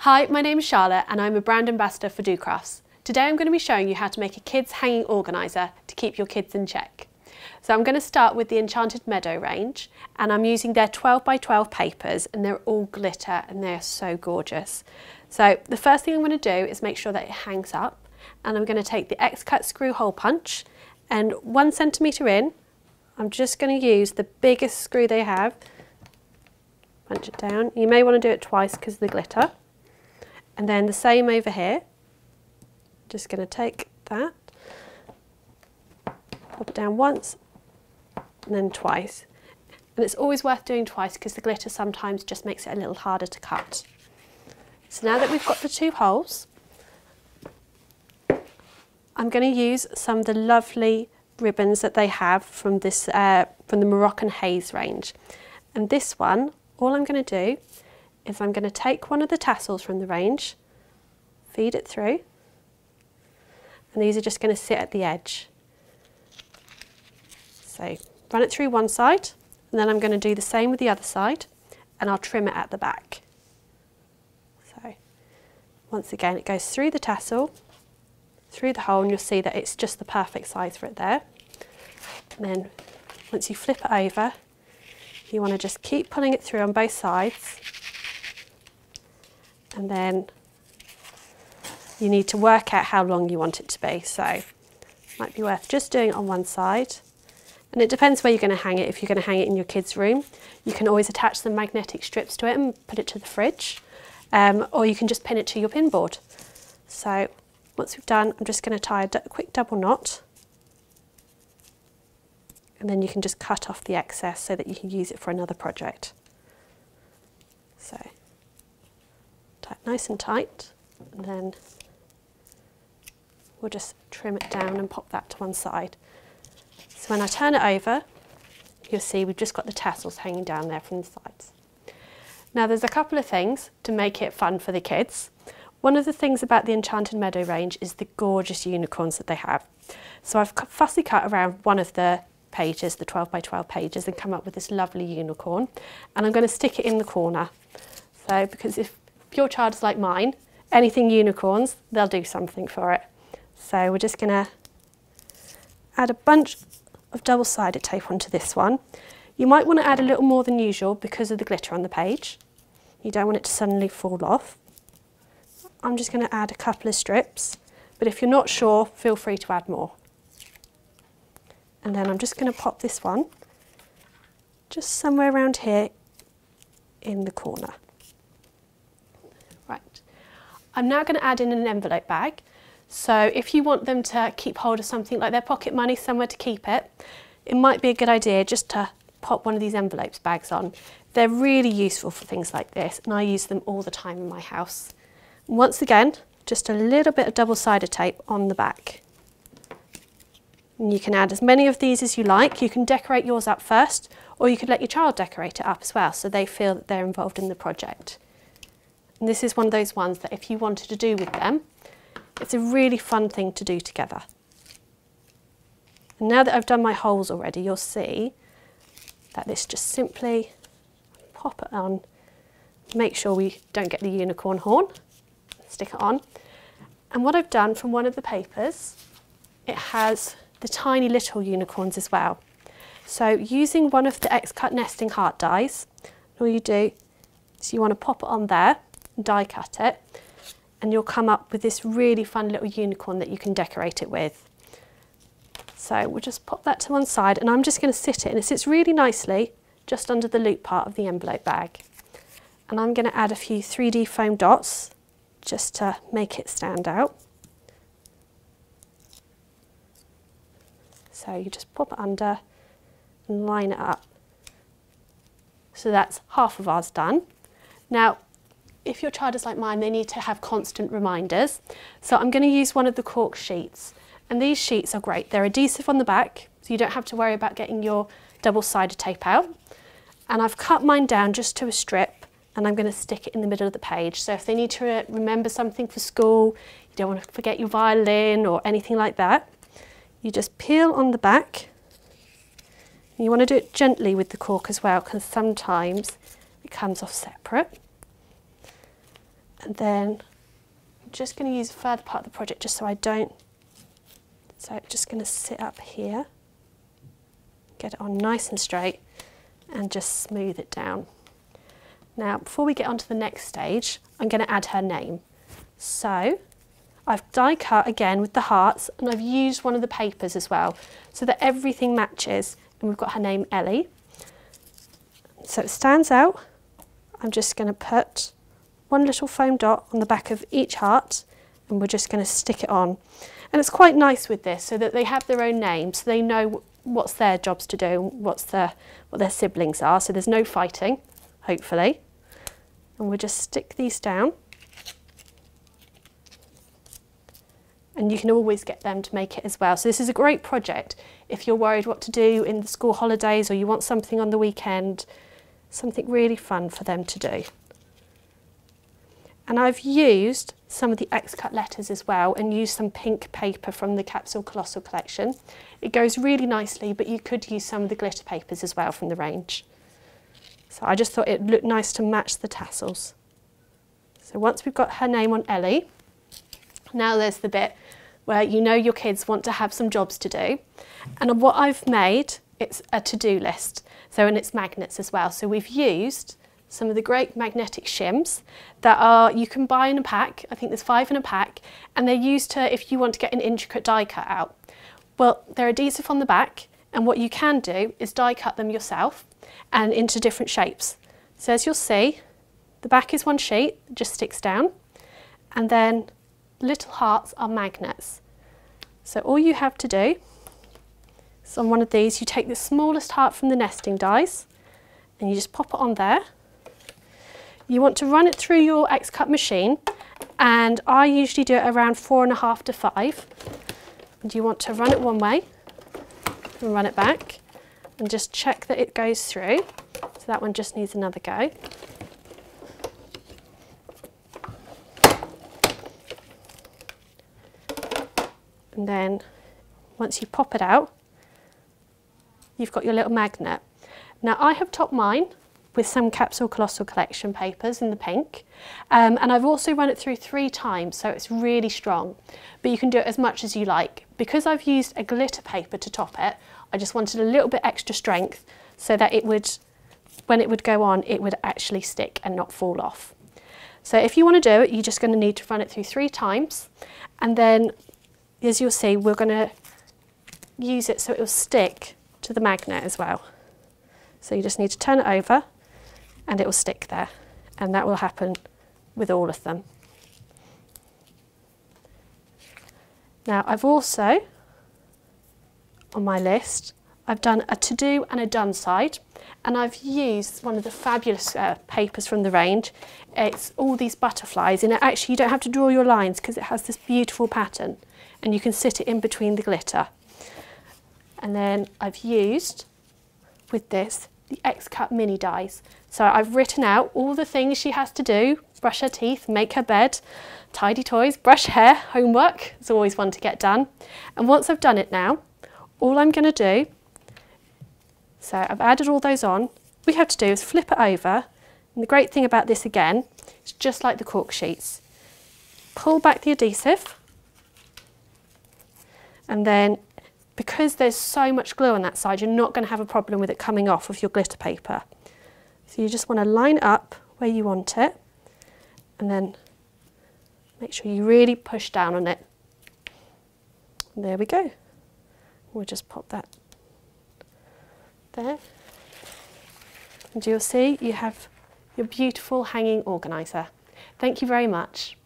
Hi, my name is Charlotte and I'm a brand ambassador for docrafts. Today I'm going to be showing you how to make a kids hanging organiser to keep your kids in check. So I'm going to start with the Enchanted Meadow range, and I'm using their 12 by 12 papers, and they're all glitter and they're so gorgeous. So the first thing I'm going to do is make sure that it hangs up, and I'm going to take the X-cut screw hole punch, and 1 centimetre in, I'm just going to use the biggest screw they have, punch it down. You may want to do it twice because of the glitter. And then the same over here, just going to take that, pop it down once and then twice. And it's always worth doing twice because the glitter sometimes just makes it a little harder to cut. So now that we've got the 2 holes, I'm going to use some of the lovely ribbons that they have from this from the Moroccan Haze range. And this one, all I'm going to do is I'm going to take one of the tassels from the range, feed it through, and these are just going to sit at the edge. So run it through one side, and then I'm going to do the same with the other side, and I'll trim it at the back. So once again, it goes through the tassel, through the hole, and you'll see that it's just the perfect size for it there. And then once you flip it over, you want to just keep pulling it through on both sides. And then you need to work out how long you want it to be. So it might be worth just doing it on one side. And it depends where you're going to hang it. If you're going to hang it in your kids' room, you can always attach some magnetic strips to it and put it to the fridge. Or you can just pin it to your pin board. So once we've done, I'm just going to tie a quick double knot. And then you can just cut off the excess so that you can use it for another project. So tie it nice and tight, and then we'll just trim it down and pop that to one side. So when I turn it over, you'll see we've just got the tassels hanging down there from the sides. Now there's a couple of things to make it fun for the kids. One of the things about the Enchanted Meadow range is the gorgeous unicorns that they have. So I've fussy cut around one of the pages, the 12 by 12 pages, and come up with this lovely unicorn, and I'm going to stick it in the corner. So because if your child is like mine, anything unicorns, they'll do something for it. So we're just going to add a bunch of double-sided tape onto this one. You might want to add a little more than usual because of the glitter on the page. You don't want it to suddenly fall off. I'm just going to add a couple of strips, but if you're not sure, feel free to add more. And then I'm just going to pop this one just somewhere around here in the corner. Right. I'm now going to add in an envelope bag. So if you want them to keep hold of something like their pocket money, somewhere to keep it, it might be a good idea just to pop one of these envelopes bags on. They're really useful for things like this, and I use them all the time in my house. And once again, just a little bit of double-sided tape on the back. And you can add as many of these as you like. You can decorate yours up first, or you could let your child decorate it up as well, so they feel that they're involved in the project. And this is one of those ones that if you wanted to do with them, it's a really fun thing to do together. And now that I've done my holes already, you'll see that this just simply pop it on. Make sure we don't get the unicorn horn. Stick it on. And what I've done from one of the papers, it has the tiny little unicorns as well. So using one of the X-cut nesting heart dies, all you do is you want to pop it on there, die cut it, and you'll come up with this really fun little unicorn that you can decorate it with. So we'll just pop that to one side, and I'm just going to sit it, and it sits really nicely just under the loop part of the envelope bag. And I'm going to add a few 3D foam dots just to make it stand out. So you just pop it under and line it up. So that's half of ours done. Now, if your child is like mine, they need to have constant reminders. So I'm going to use one of the cork sheets. And these sheets are great. They're adhesive on the back, so you don't have to worry about getting your double-sided tape out. And I've cut mine down just to a strip, and I'm going to stick it in the middle of the page. So if they need to remember something for school, you don't want to forget your violin or anything like that, you just peel on the back. You want to do it gently with the cork as well, because sometimes it comes off separate. And then I'm just going to use a further part of the project just so I don't, so I'm just going to sit up here, get it on nice and straight and just smooth it down. Now before we get on to the next stage, I'm going to add her name. So I've die cut again with the hearts, and I've used one of the papers as well so that everything matches, and we've got her name Ellie. So it stands out. I'm just going to put one little foam dot on the back of each heart, and we're just going to stick it on. And it's quite nice with this so that they have their own name, so they know what's their jobs to do, what their siblings are, so there's no fighting, hopefully. And we'll just stick these down. And you can always get them to make it as well. So this is a great project if you're worried what to do in the school holidays, or you want something on the weekend, something really fun for them to do. And I've used some of the X-cut letters as well, and used some pink paper from the Capsule Colossal collection. It goes really nicely, but you could use some of the glitter papers as well from the range. So I just thought it looked nice to match the tassels. So once we've got her name on Ellie, now there's the bit where you know your kids want to have some jobs to do. And what I've made, it's a to-do list. So, and it's magnets as well. So we've used some of the great magnetic shims that you can buy in a pack. I think there's 5 in a pack, and they're used to, if you want to get an intricate die cut out. Well, they're adhesive on the back, and what you can do is die cut them yourself and into different shapes. So as you'll see, the back is one sheet, just sticks down, and then little hearts are magnets. So all you have to do is on one of these, you take the smallest heart from the nesting dies and you just pop it on there. You want to run it through your X-cut machine, and I usually do it around 4.5 to 5. And you want to run it one way and run it back and just check that it goes through. So that one just needs another go. And then once you pop it out, you've got your little magnet. Now I have topped mine with some Capsule Colossal collection papers in the pink, and I've also run it through 3 times, so it's really strong, but you can do it as much as you like. Because I've used a glitter paper to top it, I just wanted a little bit extra strength so that it would, when it would go on, it would actually stick and not fall off. So if you want to do it, you're just going to need to run it through 3 times, and then as you'll see, we're going to use it so it will stick to the magnet as well. So you just need to turn it over and it will stick there, and that will happen with all of them. Now I've also, on my list, I've done a to-do and a done side, and I've used one of the fabulous papers from the range. It's all these butterflies, and actually you don't have to draw your lines because it has this beautiful pattern, and you can sit it in between the glitter. And then I've used, with this, the X-cut mini dies. So I've written out all the things she has to do: brush her teeth, make her bed, tidy toys, brush hair, homework. It's always one to get done. And once I've done it now, all I'm going to do, so I've added all those on, all we have to do is flip it over. And the great thing about this again, it's just like the cork sheets. Pull back the adhesive, and then because there's so much glue on that side, you're not going to have a problem with it coming off of your glitter paper. So you just want to line it up where you want it, and then make sure you really push down on it. And there we go. We'll just pop that there. And you'll see you have your beautiful hanging organiser. Thank you very much.